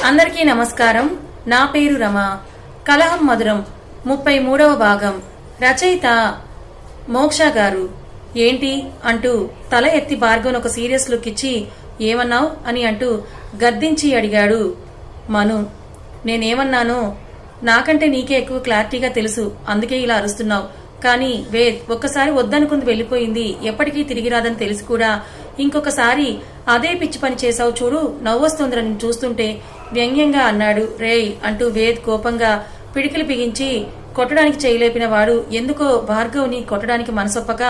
అందరికీ నమస్కారం. నా పేరు రమ. కలహం మధురం 33వ భాగం. రచయిత మోక్ష గారు. ఏంటి అంటూ తల ఎత్తి భార్గవన్ ఒక సీరియస్ లుక్ ఇచ్చి ఏమన్నావు అని అంటూ గద్దించి అడిగాడు మను. నేనేమన్నానో నాకంటే నీకే ఎక్కువ క్లారిటీగా తెలుసు, అందుకే ఇలా అరుస్తున్నావు. కానీ వేద్ ఒక్కసారి వద్దనుకుంది వెళ్లిపోయింది, ఎప్పటికీ తిరిగి రాదని తెలిసి కూడా ఇంకొకసారి అదే పిచ్చి పని చేశావు చూడు, నవ్వొస్తుందిరా నేను చూస్తుంటే వ్యంగ్యంగా అన్నాడు. రేయ్ అంటూ వేద్ కోపంగా పిడికిలు బిగించి కొట్టడానికి చేయలేపిన వాడు ఎందుకో భార్గవ్ని కొట్టడానికి మనసొప్పక,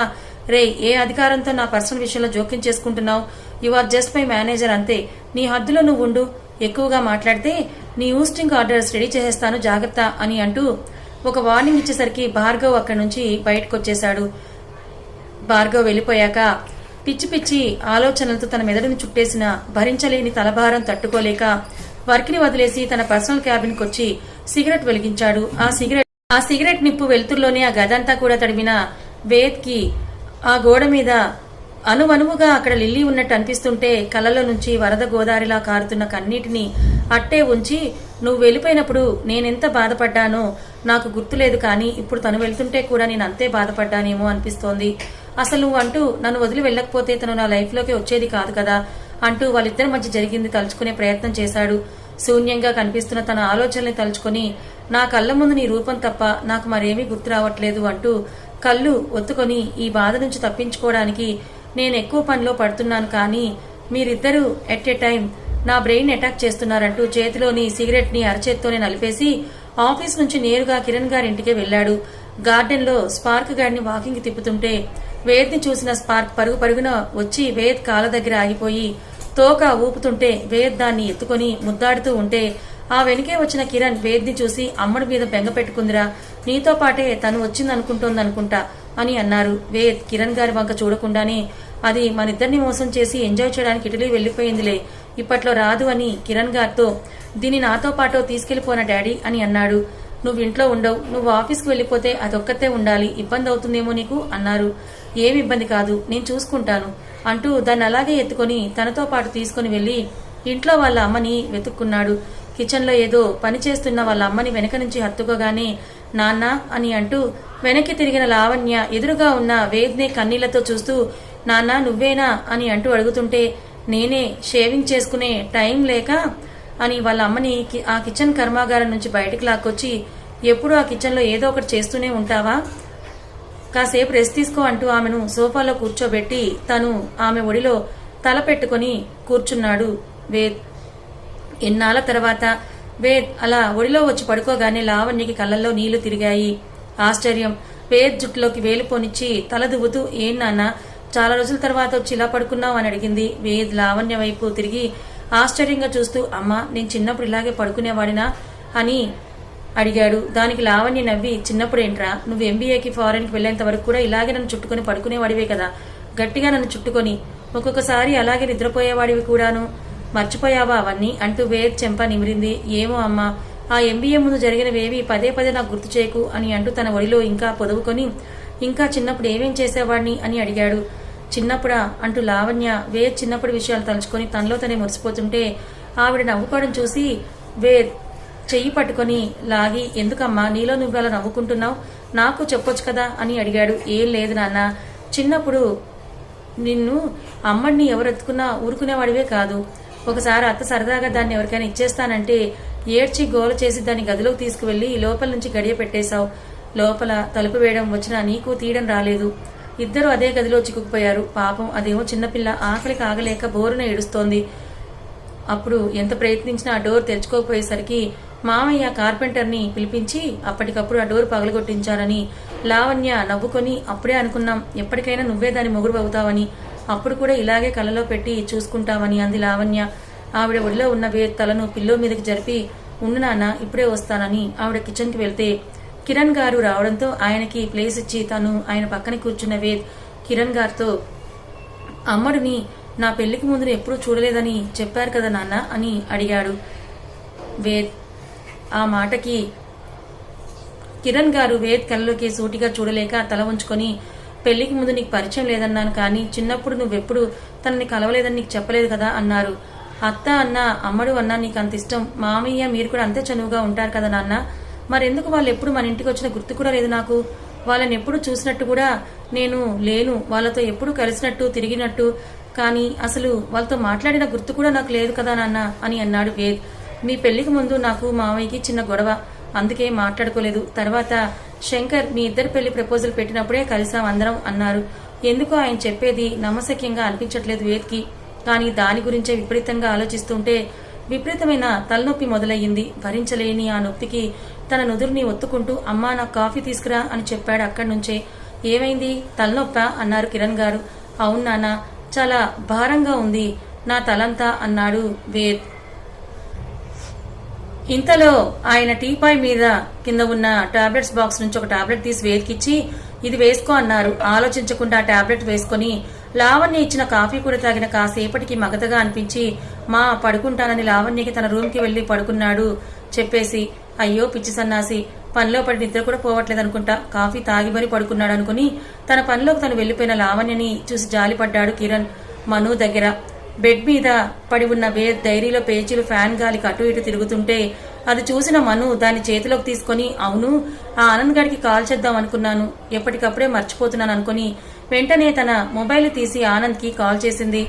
రేయ్ ఏ అధికారంతో నా పర్సనల్ విషయంలో జోక్యం చేసుకుంటున్నావు? You are just my manager అంతే, నీ హద్దులో నువ్వు ఉండు, ఎక్కువగా మాట్లాడితే నీ ఊస్టింగ్ ఆర్డర్స్ రెడీ చేసేస్తాను జాగ్రత్త అని అంటూ ఒక వార్నింగ్ ఇచ్చేసరికి భార్గవ్ అక్కడి నుంచి బయటకొచ్చేశాడు. భార్గవ్ వెళ్లిపోయాక పిచ్చి పిచ్చి ఆలోచనలతో తన మెదడును చుట్టేసిన భరించలేని తలభారం తట్టుకోలేక వర్క్ని వదిలేసి తన పర్సనల్ క్యాబిన్ కొచ్చి సిగరెట్ వెలిగించాడు. ఆ సిగరెట్ నిప్పు వెలుతురులోనే ఆ గదంతా కూడా తడివిన వేద్ కి ఆ గోడ మీద అనువనువుగా అక్కడ లిల్లీ ఉన్నట్టు అనిపిస్తుంటే కళ్ళలో నుంచి వరద గోదారిలా కారుతున్న కన్నీటిని అట్టే ఉంచి, నువ్వు వెళ్ళిపోయినప్పుడు నేనెంత బాధపడ్డానో నాకు గుర్తులేదు, కానీ ఇప్పుడు తను వెళ్తుంటే కూడా నేను అంతే బాధపడ్డానేమో అనిపిస్తోంది. అసలు నువ్వు అంటూ నన్ను వదిలి వెళ్ళకపోతే తను నా లైఫ్లోకి వచ్చేది కాదు కదా అంటూ వాళ్ళిద్దరి మధ్య జరిగింది తలుచుకునే ప్రయత్నం చేశాడు. శూన్యంగా కనిపిస్తున్న తన ఆలోచనల్ని తలుచుకొని, నా కళ్ళ ముందు నీ రూపం తప్ప నాకు మరేమీ గుర్తు రావట్లేదు అంటూ కళ్ళు ఒత్తుకొని ఈ బాధ నుంచి తప్పించుకోవడానికి నేను ఎక్కువ పనిలో పడుతున్నాను, కానీ మీరిద్దరూ ఎట్ ఏ టైం నా బ్రెయిన్ అటాక్ చేస్తున్నారంటూ చేతిలోని సిగరెట్ ని అరచేత్తోనే నలిపేసి ఆఫీస్ నుంచి నేరుగా కిరణ్ గారి ఇంటికే వెళ్లాడు. గార్డెన్ లో స్పార్క్ గాడిని వాకింగ్ తిప్పుతుంటే వేద్ ని చూసిన స్పార్క్ పరుగు పరుగున వచ్చి వేద్ కాళ్ళ దగ్గర ఆగిపోయి తోక ఊపుతుంటే వేద్ దాన్ని ఎత్తుకొని ముద్దాడుతూ ఉంటే ఆ వెనుకే వచ్చిన కిరణ్ వేద్ ని చూసి అమ్మడి మీద బెంగ పెట్టుకుందిరా, నీతో పాటే తను వచ్చిందనుకుంటోందనుకుంటా అని అన్నారు. వేద్ కిరణ్ గారి వంక చూడకుండానే, అది మనిద్దరిని మోసం చేసి ఎంజాయ్ చేయడానికి ఇటలీ వెళ్లిపోయిందిలే, ఇప్పట్లో రాదు అని కిరణ్ గారితో, దీన్ని నాతో పాటు తీసుకెళ్లిపోన డాడీ అని అన్నాడు. నువ్వు ఇంట్లో ఉండవు, నువ్వు ఆఫీస్కి వెళ్లిపోతే అదొక్కతే ఉండాలి, ఇబ్బంది అవుతుందేమో నీకు అన్నారు. ఏమి ఇబ్బంది కాదు, నేను చూసుకుంటాను అంటూ దాన్ని అలాగే ఎత్తుకొని తనతో పాటు తీసుకుని వెళ్లి ఇంట్లో వాళ్ళ అమ్మని వెతుక్కున్నాడు. కిచెన్ లో ఏదో పని చేస్తున్న వాళ్ళ అమ్మని వెనక నుంచి హత్తుకోగానే నాన్న అని అంటూ వెనక్కి తిరిగిన లావణ్య ఎదురుగా ఉన్న వేద్నే కన్నీళ్లతో చూస్తూ, నాన్న నువ్వేనా అని అంటూ అడుగుతుంటే, నేనే, షేవింగ్ చేసుకునే టైం లేక అని వాళ్ళ అమ్మని ఆ కిచెన్ కర్మాగారం నుంచి బయటకు లాక్కొచ్చి, ఎప్పుడూ ఆ కిచెన్లో ఏదో ఒకటి చేస్తూనే ఉంటావా, కాసేపు రెస్ట్ తీసుకో అంటూ ఆమెను సోఫాలో కూర్చోబెట్టి తను ఆమె ఒడిలో తల పెట్టుకుని కూర్చున్నాడు వేద్. ఎన్నాళ్ళ తర్వాత వేద్ అలా ఒడిలో వచ్చి పడుకోగానే లావణ్యకి కళ్ళల్లో నీళ్లు తిరిగాయి. ఆశ్చర్యం. వేద్ జుట్టులోకి వేలు పోనిచ్చి తల దువ్వుతూ, ఏం నాన్న చాలా రోజుల తర్వాత వచ్చి ఇలా పడుకున్నావు అని అడిగింది. వేద్ లావణ్య వైపు తిరిగి ఆశ్చర్యంగా చూస్తూ, అమ్మా నేను చిన్నప్పుడు ఇలాగే పడుకునేవాడినా అని అడిగాడు. దానికి లావణ్య నవ్వి, చిన్నప్పుడు ఏంట్రా, నువ్వు ఎంబీఏకి ఫారెన్కి వెళ్లేంత వరకు కూడా ఇలాగే నన్ను చుట్టుకొని పడుకునేవాడివే కదా, గట్టిగా నన్ను చుట్టుకొని ఒక్కొక్కసారి అలాగే నిద్రపోయేవాడివి కూడాను, మర్చిపోయావా అవన్నీ అంటూ వేద్ చెంప నిమిరింది. ఏమో అమ్మా, ఆ ఎంబీఏ ముందు జరిగినవేవి పదే పదే నాకు గుర్తు చేయకు అని అంటూ తన ఒడిలో ఇంకా పొదువుకొని, ఇంకా చిన్నప్పుడు ఏమేం చేసేవాడిని అని అడిగాడు. చిన్నప్పుడా అంటూ లావణ్య వేద్ చిన్నప్పుడు విషయాలు తలుచుకొని తనలో తనే మురిసిపోతుంటే ఆవిడ నవ్వుకోవడం చూసి వేద్ చెయ్యి పట్టుకొని లాగి, ఎందుకమ్మా నీలో నువ్వు అలా నవ్వుకుంటున్నావు, నాకు చెప్పొచ్చు కదా అని అడిగాడు. ఏం లేదు నాన్న, చిన్నప్పుడు నిన్ను అమ్మడిని ఎవరు ఎత్తుకున్నా ఊరుకునేవాడివే కాదు, ఒకసారి అత్త సరదాగా దాన్ని ఎవరికైనా ఇచ్చేస్తానంటే ఏడ్చి గోల చేసి దాన్ని గదిలోకి తీసుకువెళ్లి లోపల నుంచి గడియ పెట్టేశావు, లోపల తలుపు వేయడం వచ్చినా నీకు తీయడం రాలేదు, ఇద్దరు అదే గదిలో చిక్కుకుపోయారు. పాపం అదేమో చిన్నపిల్ల, ఆకలికి ఆగలేక బోరున ఏడుస్తోంది. అప్పుడు ఎంత ప్రయత్నించినా ఆ డోర్ తెరుచుకోకపోయేసరికి మామయ్య కార్పెంటర్ని పిలిపించి అప్పటికప్పుడు ఆ డోర్ పగలగొట్టించారని లావణ్య నవ్వుకొని, అప్పుడే అనుకున్నాం ఎప్పటికైనా నువ్వే దాని మొగుడు అవుతావని, అప్పుడు కూడా ఇలాగే కళ్ళలో పెట్టి చూసుకుంటావని అంది లావణ్య. ఆవిడ ఒడిలో ఉన్న వేద్ తలను పిల్లో మీదకి జరిపి, ఉండు నాన్న ఇప్పుడే వస్తానని ఆవిడ కిచెన్కి వెళ్తే కిరణ్ గారు రావడంతో ఆయనకి ప్లేస్ ఇచ్చి తను ఆయన పక్కన కూర్చున్న వేద్ కిరణ్ గారితో, అమ్మడిని నా పెళ్లికి ముందు ఎప్పుడూ చూడలేదని చెప్పారు కదా నాన్న అని అడిగాడు. వేద్ ఆ మాటకి కిరణ్ గారు వేద్ కళ్ళలోకి సూటిగా చూడలేక తల ఉంచుకొని, పెళ్లికి ముందు నీకు పరిచయం లేదన్నాను, కానీ చిన్నప్పుడు నువ్వెప్పుడు తనని కలవలేదని నీకు చెప్పలేదు కదా అన్నారు. అత్త అన్న అమ్మడు అన్నా నీకు అంత ఇష్టం, మామయ్య మీరు కూడా అంతే చనువుగా ఉంటారు కదా నాన్న, మరెందుకు వాళ్ళు ఎప్పుడు మన ఇంటికి వచ్చిన గుర్తు కూడా లేదు నాకు, వాళ్ళని ఎప్పుడు చూసినట్టు కూడా నేను లేను, వాళ్ళతో ఎప్పుడు కలిసినట్టు తిరిగినట్టు కానీ అసలు వాళ్ళతో మాట్లాడిన గుర్తు కూడా నాకు లేదు కదా నాన్న అని అన్నాడు వేద్. మీ పెళ్లికి ముందు నాకు మామయ్యకి చిన్న గొడవ, అందుకే మాట్లాడుకోలేదు. తర్వాత శంకర్ మీ ఇద్దరు పెళ్లి ప్రపోజల్ పెట్టినప్పుడే కలిసాం అందరం అన్నారు. ఎందుకో ఆయన చెప్పేది నమ్మశక్యంగా అనిపించట్లేదు వేద్కి. కానీ దాని గురించే విపరీతంగా ఆలోచిస్తుంటే విపరీతమైన తలనొప్పి మొదలయ్యింది. భరించలేని ఆ నొప్పికి తన నుదురుని ఒత్తుకుంటూ అమ్మా నాకు కాఫీ తీసుకురా అని చెప్పాడు అక్కడి నుంచే. ఏమైంది, తలనొప్పా అన్నారు కిరణ్ గారు. అవును నాన్న, చాలా భారంగా ఉంది నా తలంతా అన్నాడు వేద్. ఇంతలో ఆయన టీపాయ్ మీద కింద ఉన్న టాబ్లెట్స్ బాక్స్ నుంచి ఒక టాబ్లెట్ తీసి వేద్కిచ్చి ఇది వేసుకో అన్నారు. ఆలోచించకుండా ఆ టాబ్లెట్ వేసుకుని లావణ్య ఇచ్చిన కాఫీ కూడా తాగిన కాసేపటికి మగతగా అనిపించి మా పడుకుంటానని లావణ్యకి తన రూమ్కి వెళ్లి పడుకున్నాడు చెప్పేసి. అయ్యో పిచ్చి సన్నాసి, పనిలో పడి నిద్ర కూడా పోవట్లేదనుకుంటా, కాఫీ తాగి మరీ పడుకున్నాడు అనుకుని తన పనిలోకి తను వెళ్లిపోయిన లావణ్యని చూసి జాలిపడ్డాడు కిరణ్. మను దగ్గర బెడ్ మీద పడి ఉన్న వేద్ డైరీలో పేజీలు ఫ్యాన్ గాలికి అటు ఇటు తిరుగుతుంటే అది చూసిన మను దాన్ని చేతిలోకి తీసుకుని అవును ఆ ఆనంద్ గడికి కాల్ చేద్దాం అనుకున్నాను, ఎప్పటికప్పుడే మర్చిపోతున్నాను అనుకుని వెంటనే తన మొబైల్ తీసి ఆనంద్ కి కాల్ చేసింది.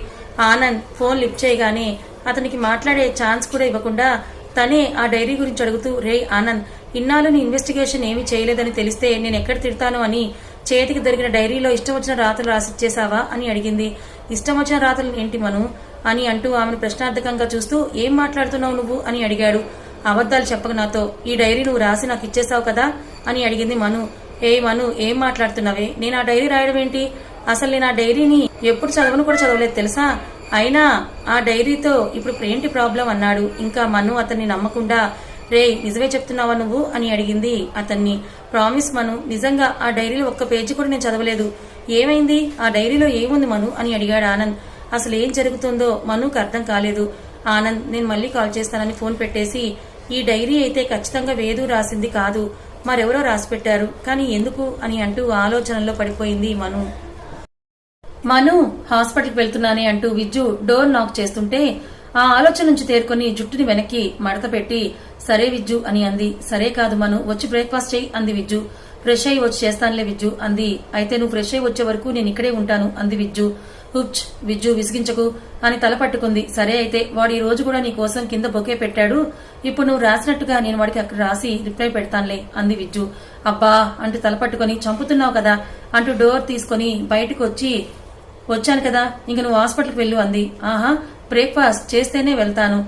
ఆనంద్ ఫోన్ లిఫ్ట్ చేయగానే అతనికి మాట్లాడే ఛాన్స్ కూడా ఇవ్వకుండా తనే ఆ డైరీ గురించి అడుగుతూ, రే ఆనంద్, ఇన్నాళ్ళు నీ ఇన్వెస్టిగేషన్ ఏమీ చేయలేదని తెలిస్తే నేను ఎక్కడ తిడతాను అని చేతికి దొరికిన డైరీలో ఇష్టం వచ్చిన రాతలు రాసిచ్చేసావా అని అడిగింది. ఇష్టం వచ్చిన రాతలు ఏంటి మను అని అంటూ ఆమెను ప్రశ్నార్థకంగా చూస్తూ ఏం మాట్లాడుతున్నావు నువ్వు అని అడిగాడు. అబద్ధాలు చెప్పక నాతో, ఈ డైరీ నువ్వు రాసి నాకు ఇచ్చేసావు కదా అని అడిగింది మను. ఏ మను, ఏం మాట్లాడుతున్నావే, నేను ఆ డైరీ రాయడం ఏంటి, అసలు నేను ఆ డైరీని ఎప్పుడు చదవను కూడా చదవలేదు తెలుసా, అయినా ఆ డైరీతో ఇప్పుడు ఏంటి ప్రాబ్లం అన్నాడు. ఇంకా మను అతన్ని నమ్మకుండా రే నిజమే చెప్తున్నావా నువ్వు అని అడిగింది అతన్ని. ప్రామిస్ మను, నిజంగా ఆ డైరీలో ఒక్క పేజీ కూడా నేను చదవలేదు. ఏమైంది, ఆ డైరీలో ఏముంది మను అని అడిగాడు ఆనంద్. అసలు ఏం జరుగుతుందో మనుకు అర్థం కాలేదు. ఆనంద్ నేను మళ్ళీ కాల్ చేస్తానని ఫోన్ పెట్టేసి ఈ డైరీ అయితే ఖచ్చితంగా వేదు రాసింది కాదు, మరెవరో రాసి పెట్టారు, కానీ ఎందుకు అని అంటూ ఆలోచనలో పడిపోయింది మను. మను హాస్పిటల్కి వెళ్తున్నానే అంటూ విజ్జు డోర్ నాక్ చేస్తుంటే ఆ ఆలోచన నుంచి తేరుకొని జుట్టుని వెనక్కి మడత పెట్టి సరే విజ్జు అని అంది. సరే కాదు మను, వచ్చి బ్రేక్ఫాస్ట్ చెయ్యి అంది విజ్జు. ఫ్రెష్ అయ్యి వచ్చి చేస్తానులే విజ్జు అంది. అయితే నువ్వు ఫ్రెష్ అయ్యి వచ్చే వరకు నేను ఇక్కడే ఉంటాను అంది విజ్జు. హుచ్ విజ్జు విసిగించకు అని తల పట్టుకుంది. సరే అయితే వాడు ఈ రోజు కూడా నీ కోసం కింద బొకే పెట్టాడు, ఇప్పుడు నువ్వు రాసినట్టుగా నేను వాడికి అక్కడ రాసి రిప్లై పెడతానులే అంది విజ్జు. అబ్బా అంటూ తల పట్టుకుని చంపుతున్నావు కదా అంటూ డోర్ తీసుకుని బయటకు వచ్చాను కదా, ఇంక నువ్వు హాస్పిటల్కి వెళ్ళు అంది. ఆహా, బ్రేక్ఫాస్ట్ చేస్తేనే వెళ్తాను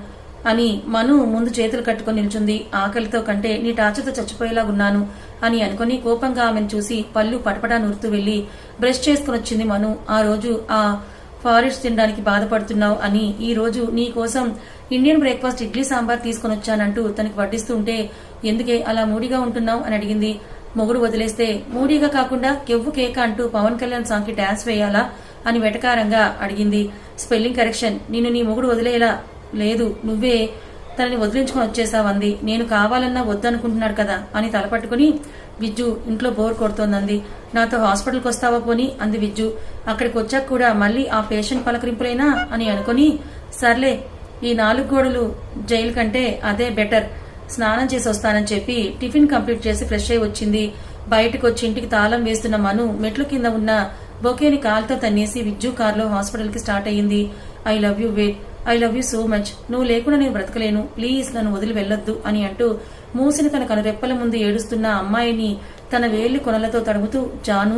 అని మను ముందు చేతులు కట్టుకుని నిల్చుంది. ఆకలితో కంటే నీ టార్చర్తో చచ్చిపోయేలాగున్నాను అని అనుకుని కోపంగా ఆమెను చూసి పళ్ళు పటపటా నూరుతూ వెళ్లి బ్రష్ చేసుకుని వచ్చింది మను. ఆ రోజు ఆ ఫారెస్ట్ తినడానికి బాధపడుతున్నావు అని ఈ రోజు నీ కోసం ఇండియన్ బ్రేక్ఫాస్ట్ ఇడ్లీ సాంబార్ తీసుకుని వచ్చానంటూ తనకి వడ్డిస్తుంటే ఎందుకే అలా మూడిగా ఉంటున్నావు అని అడిగింది. మొగుడు వదిలేస్తే మూడీగా కాకుండా కెవ్వు కేక అంటూ పవన్ కళ్యాణ్ సాంగ్ కి డాన్స్ వేయాలా అని వెటకారంగా అడిగింది. స్పెల్లింగ్ కరెక్షన్, నిన్ను నీ మొగుడు వదిలేలా లేదు, నువ్వే తనని వదిలించుకుని వచ్చేసావంది. నేను కావాలన్నా వద్దనుకుంటున్నాడు కదా అని తలపట్టుకుని విజ్జు ఇంట్లో బోర్ కొడుతోందంది. నాతో హాస్పిటల్కి వస్తావా పోని అంది విజ్జు. అక్కడికి వచ్చాక కూడా మళ్ళీ ఆ పేషెంట్ పలకరింపులేనా అని అనుకుని సర్లే ఈ 4 గోడలు జైలు కంటే అదే బెటర్, స్నానం చేసి వస్తానని చెప్పి టిఫిన్ కంప్లీట్ చేసి ఫ్రెష్ అయి వచ్చింది. బయటకు వచ్చి ఇంటికి తాళం వేస్తున్న మను మెట్లు కింద ఉన్న బొకేని కాలుతో తన్నేసి విజ్జు కారులో హాస్పిటల్ కి స్టార్ట్ అయ్యింది. I love you Ved, I love you so much, నువ్వు లేకుండా నేను బ్రతకలేను, ప్లీజ్ నన్ను వదిలి వెళ్లొద్దు అని అంటూ మూసిన తన కనురెప్పల ముందు ఏడుస్తున్న అమ్మాయిని తన వేళ్లి కొనలతో తడుముతూ జాను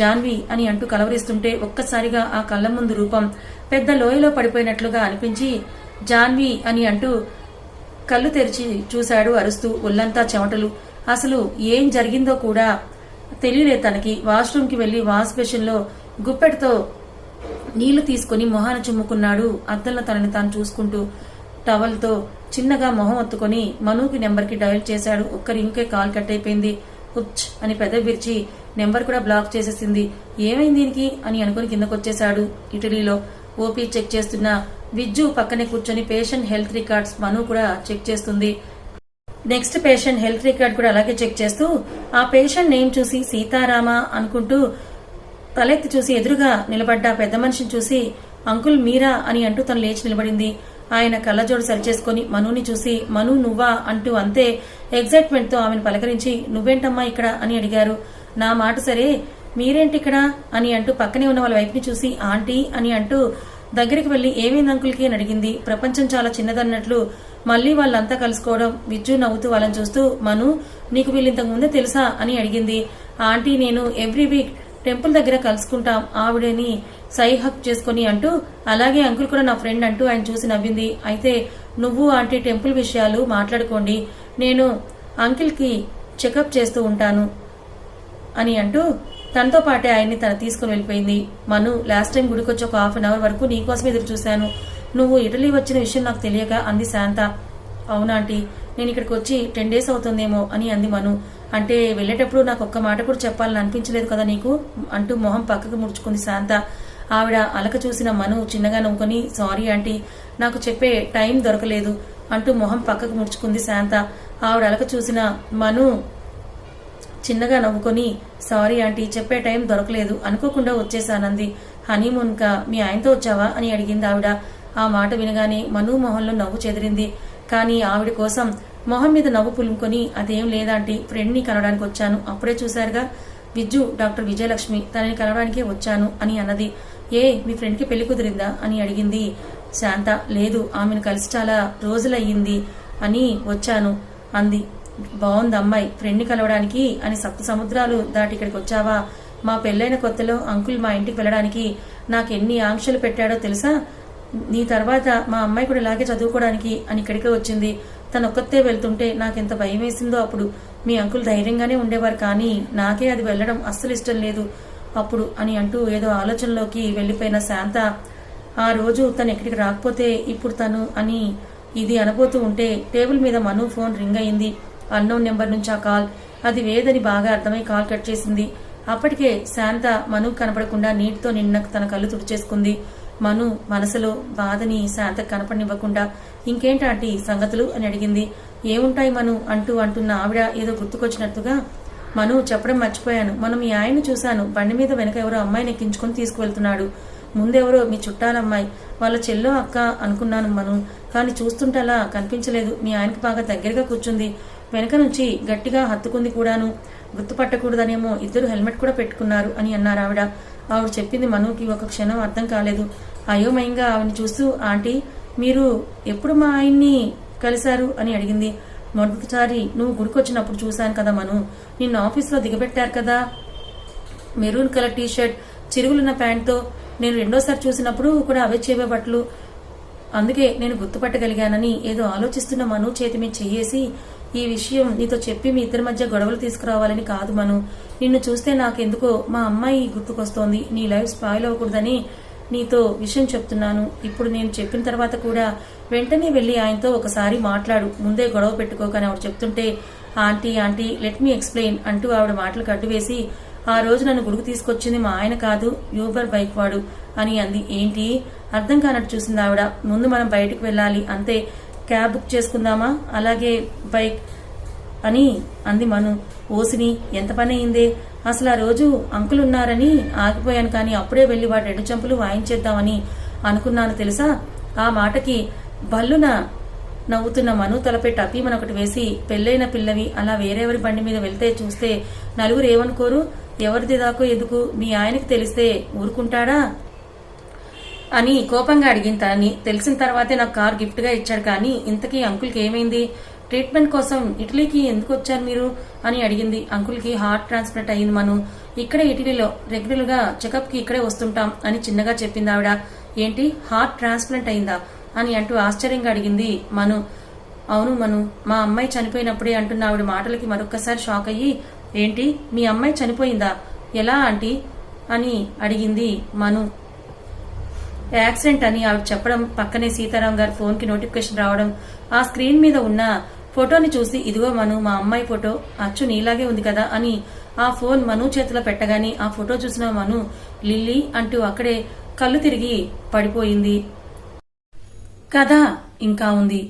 జాన్వి అని అంటూ కలవరిస్తుంటే ఒక్కసారిగా ఆ కళ్ల ముందు రూపం పెద్ద లోయలో పడిపోయినట్లుగా అనిపించి జాన్వి అని అంటూ కళ్ళు తెరిచి చూశాడు అరుస్తూ, ఒళ్లంతా చెమటలు. అసలు ఏం జరిగిందో కూడా తెలియలేదు తనకి. వాష్రూమ్ కి వెళ్లి వాష్ బేసిన్ లో గుప్పెటితో నీళ్లు తీసుకుని మొహాన చుమ్ముకున్నాడు. అద్దంలో తనని తాను చూసుకుంటూ టవల్తో చిన్నగా మొహం ఒత్తుకొని మనుకి నెంబర్ కి డయల్ చేశాడు. ఒక్క రింగ్కే కాల్ కట్ అయిపోయింది. ఉచ్ అని పెదవి విరిచి నెంబర్ కూడా బ్లాక్ చేసేసింది. ఏమైంది దీనికి అని అనుకుని కిందకొచ్చేశాడు. ఇటలీలో ఓపీ చెక్ చేస్తున్న విజ్జు పక్కనే కూర్చొని పేషెంట్ హెల్త్ రికార్డ్స్ మను కూడా చెక్ చేస్తుంది. నెక్స్ట్ పేషెంట్ హెల్త్ రికార్డ్ కూడా అలాగే చెక్ చేస్తూ ఆ పేషెంట్ నేమ్ చూసి సీతారామ అనుకుంటూ తలెత్తి చూసి ఎదురుగా నిలబడ్డ పెద్ద మనిషిని చూసి అంకుల్ మీరా అని అంటూ తను లేచి నిలబడింది. ఆయన కళ్ళజోడు సరిచేసుకుని మనుని చూసి మను నువ్వా అంటూ అంతే ఎగ్జైట్మెంట్ తో ఆమెను పలకరించి నువ్వేంటమ్మా ఇక్కడ అని అడిగారు. నా మాట సరే మీరేంటి ఇక్కడ అని అంటూ పక్కనే ఉన్న వాళ్ళ వైపుని చూసి ఆంటీ అని అంటూ దగ్గరికి వెళ్లి ఏమైంది అంకుల్కి అని అడిగింది. ప్రపంచం చాలా చిన్నదన్నట్లు మళ్లీ వాళ్ళంతా కలుసుకోవడం విజ్జు నవ్వుతూ వాళ్ళని చూస్తూ మను నీకు వీళ్ళింతకు ముందే తెలుసా అని అడిగింది. ఆంటీ నేను ఎవ్రీ వీక్ టెంపుల్ దగ్గర కలుసుకుంటాం ఆవిడని సై హక్ చేసుకుని అంటూ అలాగే అంకుల్ కూడా నా ఫ్రెండ్ అంటూ ఆయన చూసి నవ్వింది. అయితే నువ్వు ఆంటీ టెంపుల్ విషయాలు మాట్లాడుకోండి, నేను అంకిల్ కి చెకప్ చేస్తూ ఉంటాను అని అంటూ తనతో పాటే ఆయన్ని తన తీసుకుని వెళ్ళిపోయింది. మను లాస్ట్ టైం గుడికొచ్చి ఒక హాఫ్ అన్ అవర్ వరకు నీకోసం ఎదురు చూశాను, నువ్వు ఇటలీ వచ్చిన విషయం నాకు తెలియక అంది శాంత. అవునా ఆంటీ నేను ఇక్కడికి వచ్చి 10 days అవుతుందేమో అని అంది మను. అంటే వెళ్లేటప్పుడు నాకు ఒక్క మాట కూడా చెప్పాలని అనిపించలేదు కదా నీకు అంటూ మొహం పక్కకు ముడుచుకుంది శాంత. ఆవిడ అలక చూసిన మను చిన్నగా నవ్వుకొని సారీ ఆంటీ నాకు చెప్పే టైం దొరకలేదు అంటూ మొహం పక్కకు ముడుచుకుంది శాంత. ఆవిడ అలక చూసిన మను చిన్నగా నవ్వుకొని సారీ ఆంటీ చెప్పే టైం దొరకలేదు అనుకోకుండా వచ్చేసానంది. హనీమూన్ కా మీ ఆయనతో వచ్చావా అని అడిగింది ఆవిడ. ఆ మాట వినగానే మను మొహంలో నవ్వు చెదిరింది. కానీ ఆవిడ కోసం మొహం మీద నవ్వు పులుముకొని అదేం లేదాంటీ ఫ్రెండ్ ని కలవడానికి వచ్చాను, అప్పుడే చూశారుగా విజ్జు డాక్టర్ విజయలక్ష్మి తనని కలవడానికే వచ్చాను అని అన్నది. ఏ మీ ఫ్రెండ్ కి పెళ్లి కుదిరిందా అని అడిగింది శాంత. లేదు ఆమెను కలిసి చాలా రోజులయ్యింది అని వచ్చాను అంది. బాగుంది అమ్మాయి ఫ్రెండ్ ని కలవడానికి అని సప్త సముద్రాలు దాటి ఇక్కడికి వచ్చావా? మా పెళ్లైన కొత్తలో అంకుల్ మా ఇంటికి వెళ్ళడానికి నాకు ఎన్ని ఆంక్షలు పెట్టాడో తెలుసా? నీ తర్వాత మా అమ్మాయి కూడా ఇలాగే చదువుకోవడానికి అని ఇక్కడికే వచ్చింది. తనొక్కతే వెళ్తుంటే నాకెంత భయం వేసిందో అప్పుడు. మీ అంకుల్ ధైర్యంగానే ఉండేవారు కానీ నాకే అది వెళ్లడం అస్సలు ఇష్టం లేదు అప్పుడు అని అంటూ ఏదో ఆలోచనలోకి వెళ్లిపోయిన శాంత ఆ రోజు తను ఎక్కడికి రాకపోతే ఇప్పుడు తను అని ఇది అనబోతూ ఉంటే టేబుల్ మీద మను ఫోన్ రింగ్ అయింది. అన్నోన్ నెంబర్ నుంచి ఆ కాల్. అది వేదని బాగా అర్థమై కాల్ కట్ చేసింది. అప్పటికే శాంత మను కనపడకుండా నీటితో నిన్న తన కళ్ళు తుడిచేసుకుంది. మను మనసులో బాధని శాంత కనపడనివ్వకుండా ఇంకేంటాంటీ సంగతులు అని అడిగింది. ఏముంటాయి మను అంటున్న ఆవిడ ఏదో గుర్తుకొచ్చినట్టుగా మను చెప్పడం మర్చిపోయాను, మనం మీ ఆయన్ని చూశాను, బండి మీద వెనక ఎవరో అమ్మాయిని ఎక్కించుకుని తీసుకువెళ్తున్నాడు. ముందెవరో మీ చుట్టాలమ్మాయి, వాళ్ళ చెల్లో అక్క అనుకున్నాను మను, కానీ చూస్తుంటే అలా కనిపించలేదు. మీ ఆయనకు బాగా దగ్గరగా కూర్చుంది, వెనక నుంచి గట్టిగా హత్తుకుంది కూడాను. గుర్తుపట్టకూడదనేమో ఇద్దరు హెల్మెట్ కూడా పెట్టుకున్నారు అని అన్నారు ఆవిడ. ఆవిడ చెప్పింది మనుకి ఒక క్షణం అర్థం కాలేదు. అయోమయంగా ఆవిడని చూస్తూ ఆంటీ మీరు ఎప్పుడు మా ఆయన్ని కలిశారు అని అడిగింది. మొదటిసారి నువ్వు గుడికొచ్చినప్పుడు చూశాను కదా మను, నిన్ను ఆఫీస్లో దిగబెట్టారు కదా మెరూన్ కలర్ టీషర్ట్ చిరుగులున్న ప్యాంట్తో. నేను రెండోసారి చూసినప్పుడు కూడా అవే చేవే బట్టలు, అందుకే నేను గుర్తుపట్టగలిగానని ఏదో ఆలోచిస్తున్న మను చేతి మీద చెయ్యేసి ఈ విషయం నీతో చెప్పి మీ ఇద్దరి మధ్య గొడవలు తీసుకురావాలని కాదు మను, నిన్ను చూస్తే నాకెందుకో మా అమ్మాయి గుర్తుకొస్తోంది, నీ లైఫ్ స్పాయిల్ అవ్వకూడదని నీతో విషయం చెప్తున్నాను. ఇప్పుడు నేను చెప్పిన తర్వాత కూడా వెంటనే వెళ్లి ఆయనతో ఒకసారి మాట్లాడు, ముందే గొడవ పెట్టుకోకని ఆవిడ చెప్తుంటే aunty aunty let me explain అంటూ ఆవిడ మాటలు కట్టువేసి ఆ రోజు నన్ను గుడికి తీసుకొచ్చింది మా ఆయన కాదు యూబర్ బైక్ వాడు అని అంది. ఏంటి అర్థం కానట్టు చూసింది ఆవిడ. ముందు మనం బయటకు వెళ్ళాలి అంతే, క్యాబ్ బుక్ చేసుకుందామా అలాగే బైక్ అని అంది మను. ఓసిని ఎంత పని అయిందే, అసలు ఆ రోజు అంకుల్ ఉన్నారని ఆగిపోయాను కానీ అప్పుడే వెళ్లి వాటి 2 చంపులు వాయించేద్దామని అనుకున్నాను తెలుసా. ఆ మాటకి బల్లున నవ్వుతున్న మను తలపై టపీమని ఒకటి వేసి పెళ్లైన పిల్లవి అలా వేరెవరి బండి మీద వెళ్తే చూస్తే నలుగురు ఏమనుకోరు, ఎవరిది దాకో ఎందుకు మీ ఆయనకి తెలిస్తే ఊరుకుంటాడా అని కోపంగా అడిగింది తనని. తెలిసిన తర్వాతే నాకు కార్ గిఫ్ట్ గా ఇచ్చాడు కానీ ఇంతకీ అంకుల్కి ఏమైంది, ట్రీట్మెంట్ కోసం ఇటలీకి ఎందుకు వచ్చారు మీరు అని అడిగింది. అంకుల్ కి హార్ట్ ట్రాన్స్ప్లాంట్ అయ్యింది మను, ఇక్కడే ఇటలీలో రెగ్యులర్ గా చెకప్ కి ఇక్కడే వస్తుంటాం అని చిన్నగా చెప్పింది ఆవిడ. ఏంటి హార్ట్ ట్రాన్స్ప్లాంట్ అయిందా అని అంటూ ఆశ్చర్యంగా అడిగింది మను. అవును మను, మా అమ్మాయి చనిపోయినప్పుడే అంటున్న ఆవిడ మాటలకి మరొక్కసారి షాక్ అయ్యి ఏంటి మీ అమ్మాయి చనిపోయిందా, ఎలా ఆంటీ అని అడిగింది మను. యాక్సిడెంట్ అని ఆవిడ చెప్పడం పక్కనే సీతారాం గారి ఫోన్ కి నోటిఫికేషన్ రావడం, ఆ స్క్రీన్ మీద ఉన్న ఫోటోని చూసి ఇదిగో మను మా అమ్మాయి ఫోటో అచ్చు నీలాగే ఉంది కదా అని ఆ ఫోన్ మను చేతిలో పెట్టగానే ఆ ఫోటో చూసిన మను లిల్లీ అంటూ అక్కడే కళ్ళు తిరిగి పడిపోయింది. కథ ఇంకా ఉంది.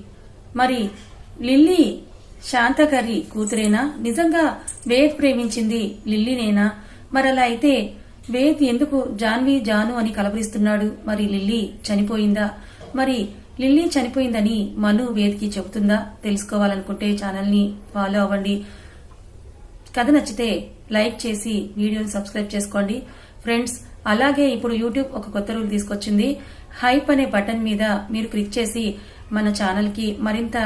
మరి లిల్లీ శాంత గారి కూతురేనా, నిజంగా వేద్ ప్రేమించింది లిల్లీనేనా? మరి అలా అయితే వేద్ ఎందుకు జాన్వి జాను అని కలవరిస్తున్నాడు? మరి లిల్లీ చనిపోయిందా? మరి లిల్లీ చనిపోయిందని మను వేదికి చెబుతుందా? తెలుసుకోవాలనుకుంటే ఛానల్ని ఫాలో అవ్వండి. కథ నచ్చితే లైక్ చేసి వీడియోని సబ్స్క్రైబ్ చేసుకోండి ఫ్రెండ్స్. అలాగే ఇప్పుడు యూట్యూబ్ ఒక కొత్త రూల్ తీసుకొచ్చింది. హైప్ అనే బటన్ మీద మీరు క్లిక్ చేసి మన ఛానల్ కి మరింత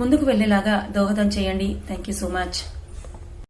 ముందుకు వెళ్లేలాగా దోహదం చేయండి. Thank you so much.